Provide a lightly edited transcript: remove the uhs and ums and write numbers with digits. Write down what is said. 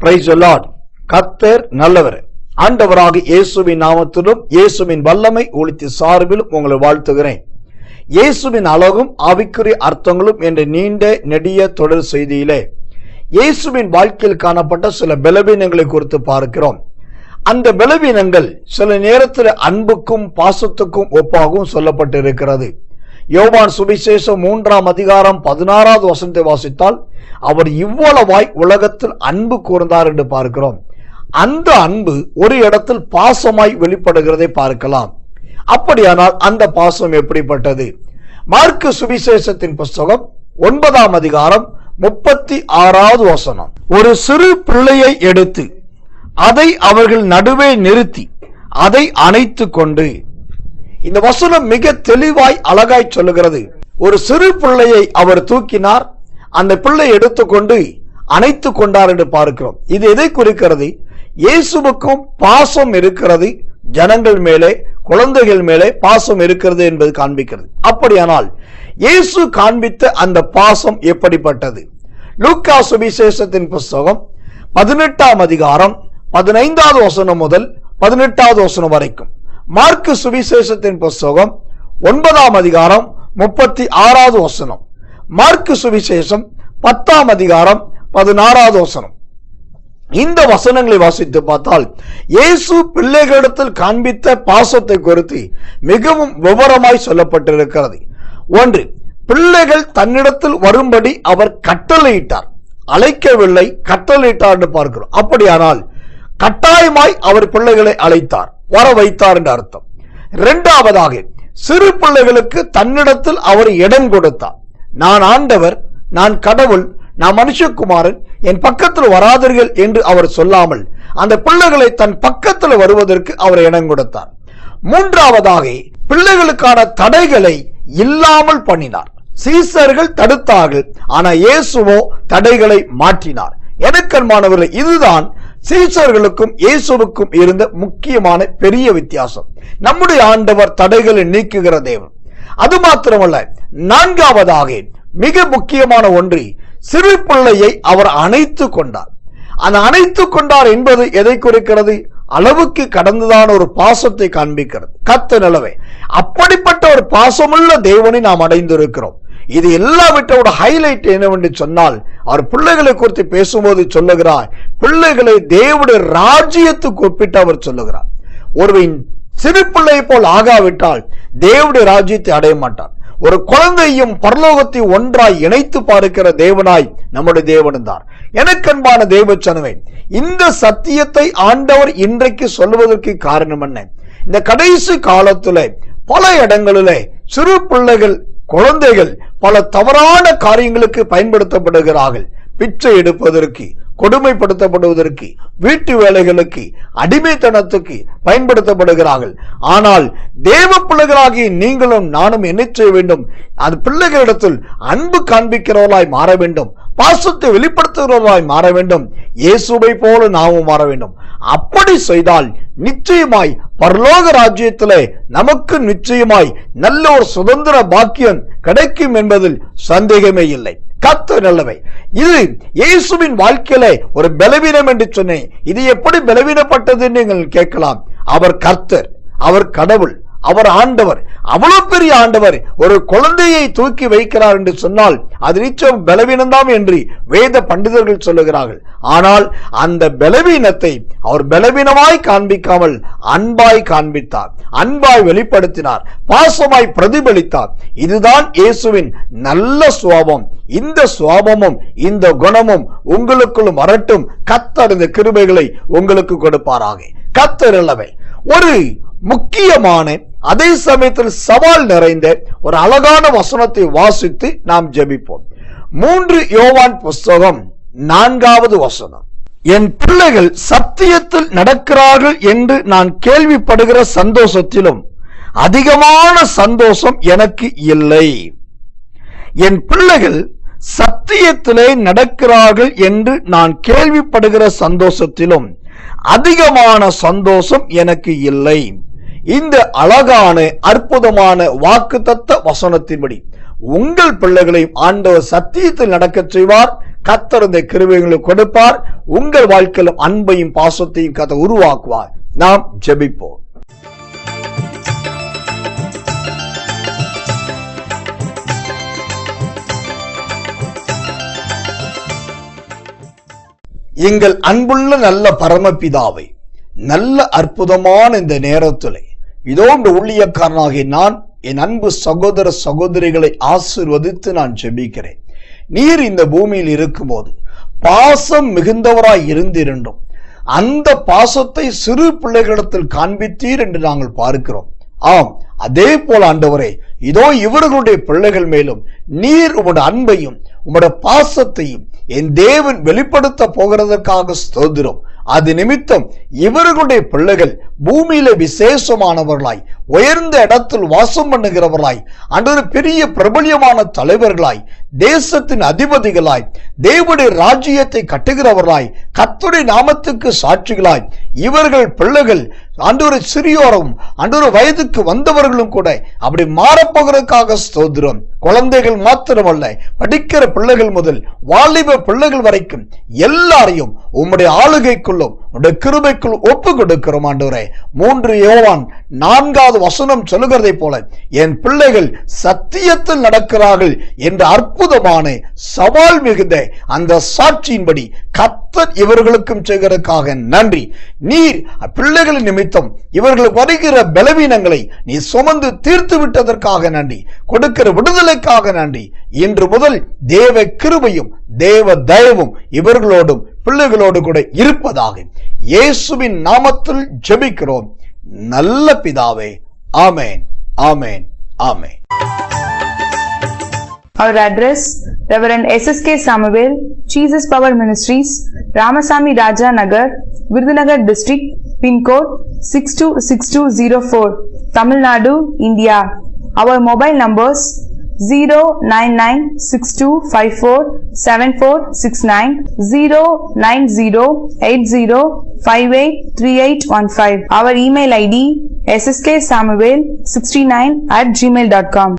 Praise the Lord. கர்த்தர் நல்லவர். ஆண்டவராக இயேசுவின் நாமத்திலும் இயேசுவின் வல்லமை ஒளித்து சார்பிலும் உங்களை வாழ்த்துகிறேன். இயேசுவின் அழகும் ஆவிக்குரிய அர்த்தங்களும் என்ற நீண்ட நெடிய தொடர் செய்தியிலே இயேசுவின் வாழ்க்கையில் காணப்பட்ட சில பலவீனங்களை குறித்து பார்க்கிறோம். அந்த பலவீனங்கள் சில நேரத்தில் அன்புக்கும் பாசத்துக்கும் ஒப்பாகவும் சொல்லப்பட்டிருக்கிறது. யோவான் சுவிசேஷம் 3ஆம் அதிகாரம் 16வது வசனத்தை வாசித்தால், அவர் இவ்வளவாய் உலகத்தில் அன்பு கூர்ந்தார் என்று பார்க்கிறோம். அந்த அன்பு ஒரு இடத்தில் பாசமாய் வெளிப்படுகிறதை பார்க்கலாம். அப்படியானால் அந்த பாசம் எப்படிப்பட்டது? மார்க்கு சுவிசேஷத்தின் புஸ்தகம் 9ஆம் அதிகாரம் 36வது வசனம். ஒரு சிறு பிள்ளையை எடுத்து அதை அவர்கள் நடுவே நிறுத்தி அதை அணைத்து கொண்டு. இந்த வசனம் மிக தெளிவாய் அழகாய் சொல்லுகிறது. ஒரு சிறு பிள்ளையை அவர் தூக்கினார், அந்த பிள்ளை எடுத்துக்கொண்டு அணைத்து கொண்டார் என்று பார்க்கிறோம். இது எதை குறிக்கிறது? இயேசுவுக்கும் பாசம் இருக்கிறது, ஜனங்கள் மேலே, குழந்தைகள் மேலே பாசம் இருக்கிறது என்பது காண்பிக்கிறது. அப்படியானால் இயேசு காண்பித்த அந்த பாசம் எப்படிப்பட்டது? லூக்கா சுவிசேஷத்தின் புஸ்தகம் 18ஆம் அதிகாரம் 15வது வசனம் முதல் 18வது வசனம் வரைக்கும், மார்க்கு சுவிசேஷத்தின் புஸ்தகம் 9ஆம் அதிகாரம் 36வது வசனம், மார்க்கு சுவிசேஷம் 10ஆம் அதிகாரம் 16வது வசனம். இந்த வசனங்களை வாசித்து பார்த்தால் இயேசு பிள்ளைகளிடத்தில் காண்பித்த பாசத்தை குறித்து மிகவும் விவரமாய் சொல்லப்பட்டிருக்கிறது. ஒன்று, பிள்ளைகள் தன்னிடத்தில் வரும்படி அவர் கட்டளையிட்டார், அழைக்கவில்லை, கட்டளையிட்டார் என்று பார்க்கிறோம். அப்படியானால் கட்டாயமாய் அவர் பிள்ளைகளை அழைத்தார், வர வைத்தார் என்று அர்த்தம். இரண்டாவதாக, சிறு பிள்ளைகளுக்கு தன்னிடத்தில் அவர் இடம் கொடுத்தார். நான் ஆண்டவர், நான் கடவுள், நான் மனுஷகுமாரன், என் பக்கத்தில் வராதீர்கள் என்று அவர் சொல்லாமல் அந்த பிள்ளைகளை தன் பக்கத்தில் வருவதற்கு அவர் இடம் கொடுத்தார். மூன்றாவதாக, பிள்ளைகளுக்கான தடைகளை இல்லாமல் பண்ணினார். சீசர்கள் தடுத்தார்கள், ஆனால் இயேசுவோ தடைகளை மாற்றினார். எனக்கன்பானவர்களே, இதுதான் சீசர்களுக்கும் இயேசுவுக்கும் இருந்த முக்கியமான பெரிய வித்தியாசம். நம்முடைய ஆண்டவர் தடைகளை நீக்குகிற தேவன். அது மாத்திரமல்ல, நான்காவதாக மிக முக்கியமான ஒன்று, சிறு பிள்ளையை அவர் அணைத்து கொண்டார். அந்த அணைத்து கொண்டார் என்பது எதை குறிக்கிறது? அளவுக்கு கடந்ததான ஒரு பாசத்தை காண்பிக்கிறது. கர்த்தர் நல்லவர். அப்படிப்பட்ட ஒரு பாசமுள்ள தேவனை நாம் அடைந்திருக்கிறோம். இது எல்லாவற்றோட ஹைலைட் என்னவென்று சொன்னால், அவர் பிள்ளைகளை குறித்து பேசும்போது சொல்லுகிறார், பிள்ளைகளை தேவனுடைய ராஜ்யத்துக்கு ஒப்பிட்டு அவர் சொல்லுகிறார். ஒருவன் சிறு பிள்ளை போல் ஆகாவிட்டால் தேவனுடைய ராஜ்யத்தை அடைய மாட்டான். ஒரு குழந்தையும் பரலோகத்தையும் ஒன்றாய் இணைத்து பார்க்கிற தேவனாய் நம்முடைய தேவன் தான். எனக்கன்பான தேவச்சனவே, இந்த சத்தியத்தை ஆண்டவர் இன்றைக்கு சொல்லுவதற்கு காரணம் என்ன? இந்த கடைசி காலத்துல பல இடங்களிலே சிறு பிள்ளைகள், குழந்தைகள் பல தவறான காரியங்களுக்கு பயன்படுத்தப்படுகிறார்கள். பிச்சை எடுப்பதற்கு, கொடுமைப்படுத்தப்படுவதற்கு, வீட்டு வேலைகளுக்கு, அடிமைத்தனத்துக்கு பயன்படுத்தப்படுகிறார்கள். ஆனால் தேவ பிள்ளைகளாகிய நீங்களும் நானும் என்ன செய்ய வேண்டும்? அது பிள்ளைகளிடத்தில் அன்பு காண்பிக்கிறவர்களாய் மாற வேண்டும், பாசத்தை வெளிப்படுத்துகிறவர்களாய் மாற வேண்டும். இயேசுவை போல நாமும் மாற வேண்டும். அப்படி செய்தால் நிச்சயமாய் பரலோக ராஜ்யத்திலே நமக்கு நிச்சயமாய் நல்ல ஒரு சுதந்திர பாக்கியம் கிடைக்கும் என்பதில் சந்தேகமே இல்லை. கர்த்தர் நல்லவர். இது இயேசுவின் வாழ்க்கையிலே ஒரு பலவீனம் என்று சொன்னேன். இது எப்படி பலவீனப்பட்டது என்று நீங்கள் கேட்கலாம். அவர் கர்த்தர், அவர் கடவுள், அவர் ஆண்டவர், அவ்வளவு பெரிய ஆண்டவர் ஒரு குழந்தையை தூக்கி வைக்கிறார் என்று சொன்னால் அது நிச்சயம் பலவீனம்தான் என்று வேத பண்டிதர்கள் சொல்லுகிறார்கள். ஆனால் அந்த பலவீனத்தை அவர் பலவீனமாய் காண்பிக்காமல் அன்பாய் காண்பித்தார், அன்பாய் வெளிப்படுத்தினார், பாசமாய் பிரதிபலித்தார். இதுதான் இயேசுவின் நல்ல சுபாவம். இந்த சுபாவமும் இந்த குணமும் உங்களுக்குள்ளும் வரட்டும். கர்த்தர் இந்த கிருபைகளை உங்களுக்கு கொடுப்பாராக. கர்த்தர் அல்லவே. ஒரு முக்கியமான, அதே சமயத்தில் சவால் நிறைந்த ஒரு அழகான வசனத்தை வாசித்து நாம் ஜெபிப்போம். 3 யோவான் புஸ்தகம் 4வது வசனம். என் பிள்ளைகள் சத்தியத்தில் நடக்கிறார்கள் என்று நான் கேள்விப்படுகிற சந்தோஷத்திலும் அதிகமான சந்தோஷம் எனக்கு இல்லை. என் பிள்ளைகள் சத்தியத்திலே நடக்கிறார்கள் என்று நான் கேள்விப்படுகிற சந்தோஷத்திலும் அதிகமான சந்தோஷம் எனக்கு இல்லை. இந்த அழகான அற்புதமான வாக்குத்தத்த வசனத்தின்படி உங்கள் பிள்ளைகளையும் ஆண்டவர் சத்தியத்தில் நடக்க செய்வார், கர்த்தர் இந்த கிருபைகளை கொடுப்பார். உங்கள் வாழ்க்கையிலும் அன்பையும் பாசத்தையும் கர்த்தர் உருவாக்குவார். நாம் ஜெபிப்போம். எங்கள் அன்புள்ள நல்ல பரமபிதாவை, நல்ல அற்புதமான இந்த நேரத்திலே இதோ இந்த ஊழியக்காரனாகிய நான் என் அன்பு சகோதர சகோதரிகளை ஆசீர்வதித்து நான் ஜெபிக்கிறேன். நீர் இந்த பூமியில் இருக்கும்போது பாசம் மிகுந்தவராய் இருந்திருந்தும் அந்த பாசத்தை சிறு பிள்ளைகளிடத்தில் காண்பித்தீர் என்று நாங்கள் பார்க்கிறோம். ஆம், அதே போல ஆண்டவரே, இதோ இவர்களுடைய பிள்ளைகள் மேலும் நீர் உம்முடைய அன்பையும் உம்முடைய பாசத்தையும் என் தேவன் வெளிப்படுத்த போகிறதற்காக ஸ்தோத்திரம். அது நிமித்தம் இவர்களுடைய பிள்ளைகள் பூமியில விசேஷமானவர்களாய், உயர்ந்த இடத்தில் வாசம் பண்ணுகிறவர்களாய், அன்று பெரிய பிரபல்யமான தலைவர்களாய், தேசத்தின் அதிபதிகளாய், தேவனுடைய ராஜ்யத்தை கட்டுகிறவர்களாய், கர்த்தருடைய நாமத்துக்கு சாட்சிகளாய் இவர்கள் பிள்ளைகள் அன்று சிறியோரும் அன்று வயதுக்கு வந்தவர்களும் கூட அப்படி மாறப்போகிறதுக்காக ஸ்தோத்திரம். குழந்தைகள் மாத்திரமல்ல, படிக்கிற பிள்ளைகள் முதல் வாலிப பிள்ளைகள் வரைக்கும் எல்லாரையும் உம்முடைய ஆளுகைக்குள்ளும் உம்முடைய கிருபைக்குள் ஒப்பு கொடுக்கிறோம் ஆண்டவரே. 3 யோவான் 4வது வசனம் சொல்லுகிறதை போல என் பிள்ளைகள் சத்தியத்தில் நடக்கிறார்கள் என்ற அற்புதமான சவால் மிகுந்த அந்த சாட்சியின்படி கர்த்தர் இவர்களுக்கும் செய்கிறதுக்காக நன்றி. நீர் பிள்ளைகளின் நிமித்தம் இவர்கள் வருகிற பலவீனங்களை நீ சுமந்து தீர்த்து விட்டதற்காக நன்றி. கொடுக்கிற விடுதலைக்காக நன்றி. இன்று முதல் தேவ கிருபையும் தேவ தயவும் இவர்களோடும் பிள்ளைகளோடு கூட இருப்பதாக இயேசுவின் நாமத்தில் ஜெபிக்கிறோம் நல்ல பிதாவே. ஆமென், ஆமென், ஆமென். Our address: Reverend SSK Samuel, Jesus Power Ministries, Ramasamy Raja Nagar, Virudhunagar District, Pin code 626204, Tamil Nadu, India. Our mobile numbers 09962547469, 09080583815. Our email ID: ssKsamuel69@gmail.com.